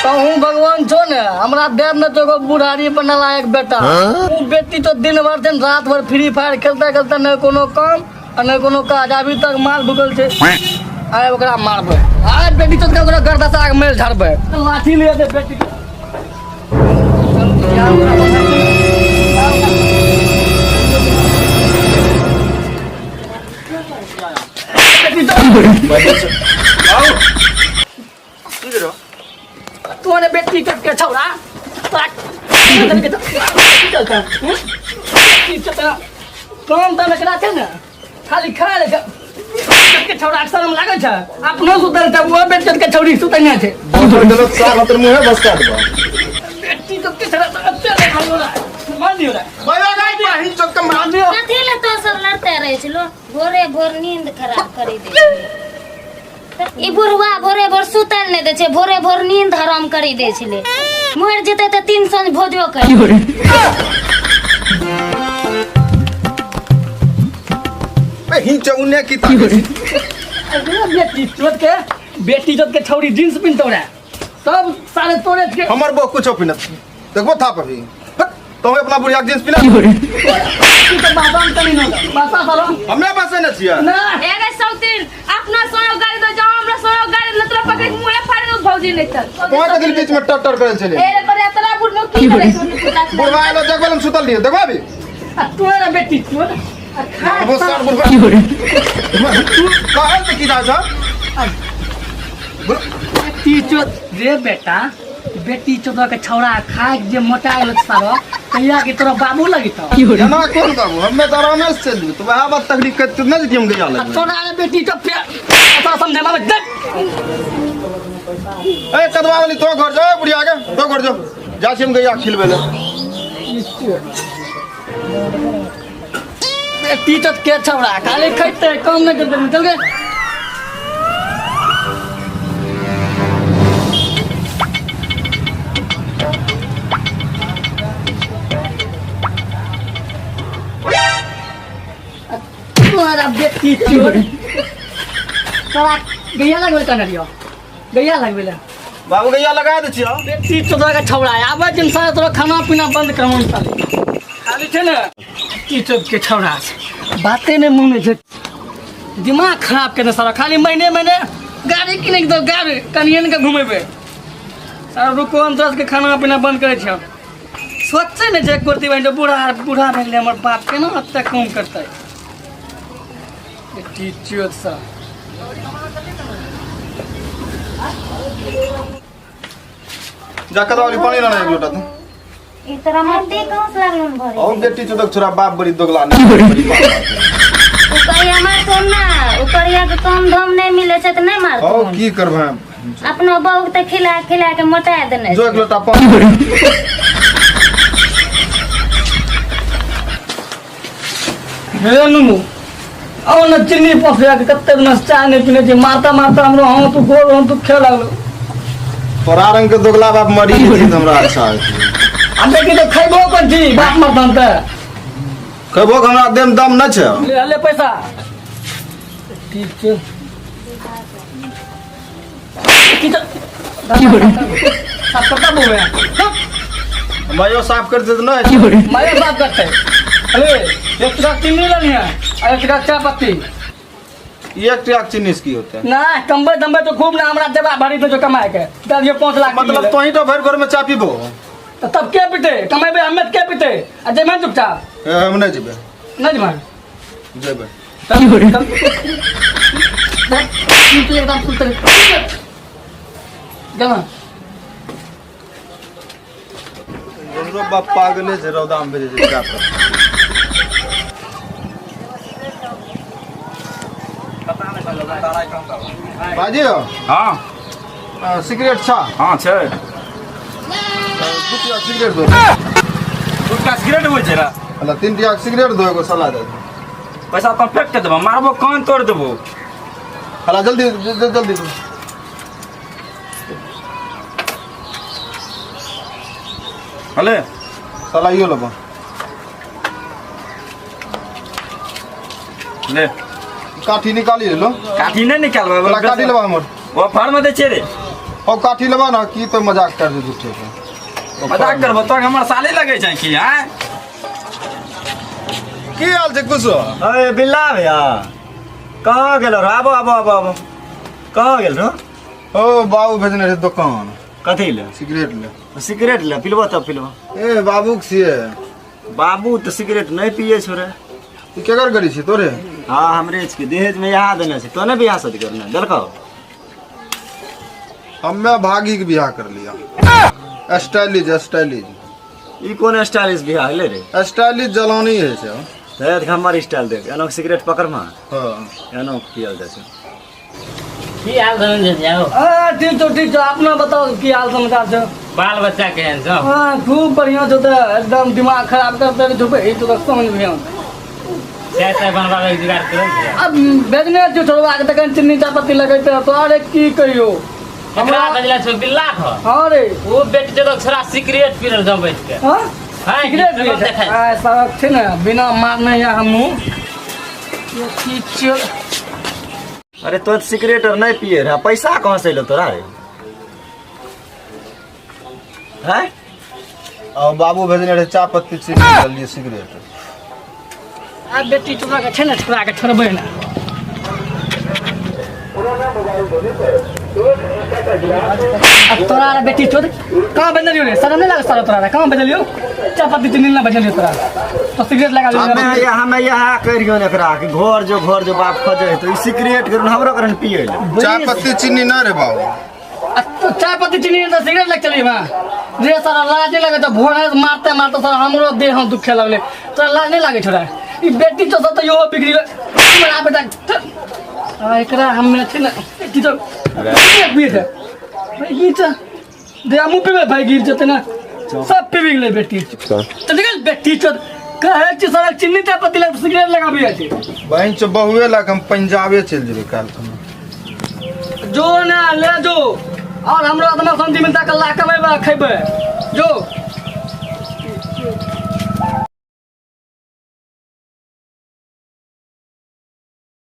कहूँ भगवान छो ने हमरा देव में तो बुढ़ारी बनला एक बेटा बेटी तो दिन भर दिन रात भर फ्री फायर खेलते खेलते न कोनो काम और न कोनो काज अभी तक माल भुगल छे आए ओकरा मारबे आए बेटी तो ओकरा गर्दसा के मेल झाड़बे लाठी ले दे बेटी तूने बेटी के छौड़ा काम तो करा थे ना खाली खा ले के छौड़ा शर्म लागे छ अपनो सुतल छ वो बेटी के छौड़ी सुतने छे गलत साल हतर मुंह बस काट दो बेटी तो के छौड़ा अत्ते खालो मान दियो रे बया गाय पाही चक्क मार दियो कथि ले तो सब लड़ते रहे छलो भोरे भोर नींद खराब करी दे ई बुढ़वा भोरे भोर सुतल नै दे छे भोरे भोर नींद हराम करी दे छले मर जेते त 3 संज भोजो कर बे हिंच उन्ने की ता बेटी जोत के छौड़ी जींस पिनतो रे सब सारे तोड़े के हमर बो कुछ पिनत देखबो था पभी तो अपना बुढ़िया जींस पिना तू तो बाबाम तनी न बासा सालो हमने पासे न छिया ना एगे सौतीन अपना सोयो गाड़ी दो जाओ हमरा सोयो गाड़ी लतरा पकड़ मुंह फाड़ दो भौजी नहीं चल कोई दिल बीच में टटर करल चले ए करे तरा बुढ़नो की करे बुढ़वा आलो जगबल में सुतल दियो देखबा भी तू रे बेटी तू वो सर बुढ़वा कहल त की जा छ बेटी चोद रे बेटा बेटी चोद के छौड़ा खाए जे मोटा गेल सारो कहिया के तोरा बाबू लगी त जना कोन बाबू हमें तो आराम से चल तो वह बात तकलीफ कर तू न कि हम गया लग तोरा रे बेटी तो फिर तो समझे ना देख ए कदवा वाली तो घर जा बुढ़िया के तो घर जा जा से हम गया खिलबे ले बेटी तो के छौड़ा खाली खइते काम न करते चल गए तुम्हारा बेटी चोर तोरा गैया लगबे कनरियो गैया लगबे ले बाबू गया लगा दे छियो बेटी चोद के छौड़ा आबे दिन सारा तोरा खाना पीना बंद करमन खाली छे ने बेटी चोद के छौड़ा बातें ने मुंह में छे दिमाग खराब करने सारा खाली महीने महीने गाड़ी किने के दो गाड़ी कनियन के घुमेबे सारा रुको अंतरस के खाना पीना बंद करे छ सोचे ने जे करती बहन बूढ़ा बूढ़ा भेले हमर बाप केना अत्ते काम करतै बेटी चोद सा जा कदवा वाली पानी लाना एक लोटा तू ई तरह मते कहां से लागलन भरे और बेटी चोदक छोरा बाप बड़ी दोगला ने बड़ी बात उकरिया मार तो ना उकरिया के काम धाम नहीं मिले छै त नहीं मार ओ की करबे अपना बहू के खिला खिला के मोटा देने जो एक लोटा पानी हे नुनु आओ न चिन्नी पफिया के कत्ते न चाय नहीं पीने छै मारता मारता हमरो हम तू गोल हम तू खेल लागलो तोरा रंग के दोगला बाप मरी थी हमरा अच्छा है हम देखि तो खइबो कोन छी बाप मरतन त कहबो हमरा देम दम न छै ले पैसा ठीक छै की तो साफ करता बोले मायो साफ कर दे न मारे साफ करते अरे एक ट्रक चीनी लेनी है और एक ट्रक चाय पत्ती एक ट्रक चीनी की होता है ना कम्बे दम्बे तो खूब ना हमरा देबा भरी तो जो कमाए के तब ये 5 लाख मतलब तो ही तो भर घर में चा पीबो तो तब के पीते कमाइबे हमें के पीते आ जेमे चुपचाप हम नहीं जेबे नहीं जमा जेबे तू एकदम सुतर जमा हमरो बाप पागले छै रौदा में भेजे छै का बाजी हाँ सिगरेट छा हाँ छै दू सिगरेट दो दूटा सिगरेट होइ छै रे अला 3 टिया सिगरेट दो एगो सला दे पैसा तो फेंक के देबो मारबो कान तोड़ देबो अला जल्दी जल्दी दो हले सला यो लो ले काठी निकाली लो काठी नहीं निकालबा अला काठी लेबा हमर वो फाड़ में दे छै रे और काठी लेबा ना की तो मजाक कर दे झूठे के मजाक करबो तो हमर साले लगे छै की हैं? की हाल छै कुछ अरे बिल्ला भैया कहाँ गेल रहो? आबो आबो आबो आबो कहाँ गेल रहो? ओ बाबू भेजने रहे दुकान कथी ले? सिगरेट ले सिगरेट ले पिलबो तब पिलबो। ए बाबू के छिए बाबू तो सिगरेट नहीं पिए छो रे। तू केकर गड़ी छी तोरे हाँ हमरे के दहेज में यहाँ देने छै तो ने बियाह शादी करना देलको। हमें भागी के बियाह कर लिया स्टाइलिश स्टाइलिश ई कौन स्टाइलिश बियाह ले रे? स्टाइलिश जलानी है छै दहेज के हमर स्टाइल देख एनो सिगरेट पकड़ में हां एनो पियल जाय छै। की हाल धनंजय जाओ ठीक छौ अपना बताओ की हाल समाचार छौ? बाल बच्चा केहन छौ? हाँ खूब बढ़िया छौ तो एकदम दिमाग खराब कर दे भाई तो समझ में आ चाय चाय बनवावे के जुगाड़ करै छै। अब बेचने जो छोड़वा के तखन चीनी चायपत्ती लगैते तो अरे की कहियो हमरा बजला छौ बिल्ला ख हाँ रे वो बेटी जब छोरा सिगरेट पी रहल छौ बैठ के। हाँ हां सिगरेट सिगरेट देखाय आ सड़क छै ना बिना मारने या हमहू ये की छियो अरे तो सिगरेट और नहीं पिए रहा पैसा कहाँ से लो तोरा रे? हैं? और बाबू भेजने रहे चाय पत्ती चीनी लिए सिगरेट आ बेटी तोरा के छै ना छोड़ा के छोड़बै ना अब तोरा रे बेटी छोड़ कहाँ बदलियो रे शर्म नहीं लगे सारा तोरा रे कहाँ बदलियो चायपत्ती चीनी ना बदलियो तोरा तो सिगरेट लगा लियो हमें यहाँ करियो एकरा कि घर जो बाप खोजे तो ई सिगरेट कर हमरो करन पिए ले। चाय पत्ती चीनी ना रे बाबू तो चायपत्ती चीनी तो सिगरेट लग चली बा रे सारा लाज नहीं लगे तो भोरे मारते मारते सारा हमरो देह हम दुखे लगले तोरा लाज नहीं लागे छोड़ा ई बेटी तो सब तो यो बिगड़ी मेरा बेटा आ एकरा हमें छै ना बेटी तो पिए थे ई तो दे मुंह पे भाई गिर जते ना सब पे बिगले बेटी तो निकल बेटी तो कहे छी सारा चीनी चायपत्ती लग सिगरेट लगाबी छै बहन चो बहुए लाग हम पंजाबे चल जेबे काल तुम जो ना ले जो और हमरो आत्मा शांति मिलता कल ला कमेबा खैबे जो